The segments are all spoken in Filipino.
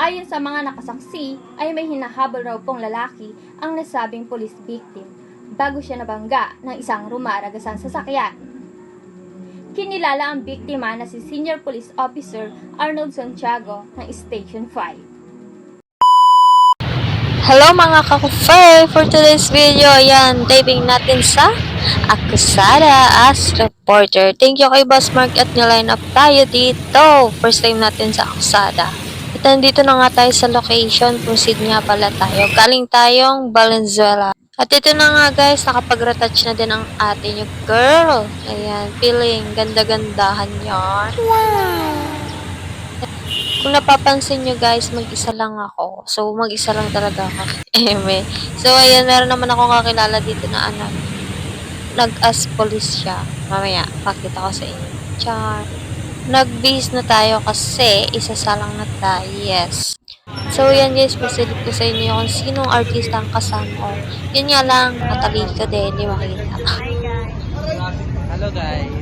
Ayon sa mga nakasaksi ay may hinahabol raw pong lalaki ang nasabing police victim bago siya nabangga ng isang rumaragasang sasakyan. Kinilala ang biktima na si Senior Police Officer Arnold Santiago ng Station 5. Hello mga ka-kufer! For today's video, yan, diving natin sa Akusada as reporter. Thank you kay Boss Mark at niline up tayo dito. First time natin sa Akusada. At nandito na nga tayo sa location. Proceed nga pala tayo. Galing tayong Valenzuela. At ito na nga guys, nakapag-retouch na din ang atin yung girl. Ayan, feeling ganda-gandahan yan. Wow! Kung napapansin nyo guys, mag-isa lang ako. So, mag-isa lang talaga ako. So, ayan, meron naman ako kakilala dito na nag-as police siya. Mamaya, pakita ko sa inyo. Char. Nag-base na tayo kasi isasalang na tayo. Yes. So, yan guys, pasilip ko sa inyo kung sinong artista ang kasama ko. Yun nga lang, matalig ko din, hindi makita. Hello guys.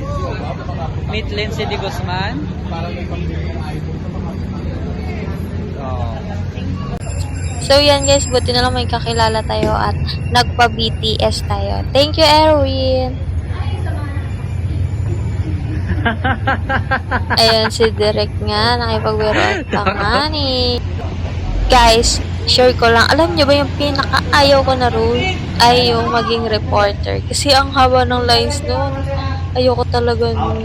Meet Lindsay de Guzman. So, yan guys, buti na lang may kakilala tayo at nagpa-BTS tayo. Thank you, Erwin! Ayan, si Derek nga, nakipagbiroan pa nga ni. Guys, share ko lang, alam nyo ba yung pinaka-ayaw ko na rule? Ay yung maging reporter. Kasi ang haba ng lines nun. Ayoko talaga nun.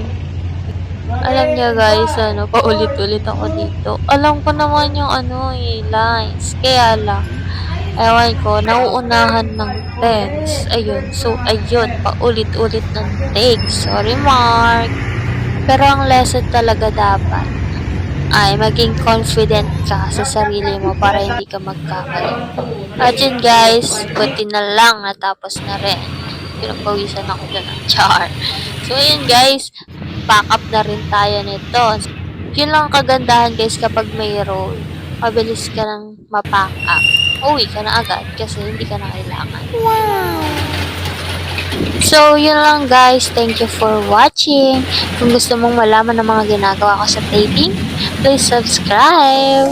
Alam niya guys, paulit-ulit ako dito. Alam ko naman yung lines. Kaya lang, ewan ko, nauunahan ng tense. Ayun, so ayun, paulit-ulit ng takes. Sorry Mark. Pero ang lesson talaga dapat ay maging confident ka sa sarili mo para hindi ka magkamali. At yun guys, buti na lang natapos na rin. Pinagpawisan ako dyan ng char. So ayun guys, pack up na rin tayo nito. Yun lang kagandahan guys kapag may role. Mabilis ka nang mapack up. Uwi ka na agad kasi hindi ka na kailangan. Wow! So, yun lang guys. Thank you for watching. Kung gusto mong malaman ng mga ginagawa ko sa taping, please subscribe.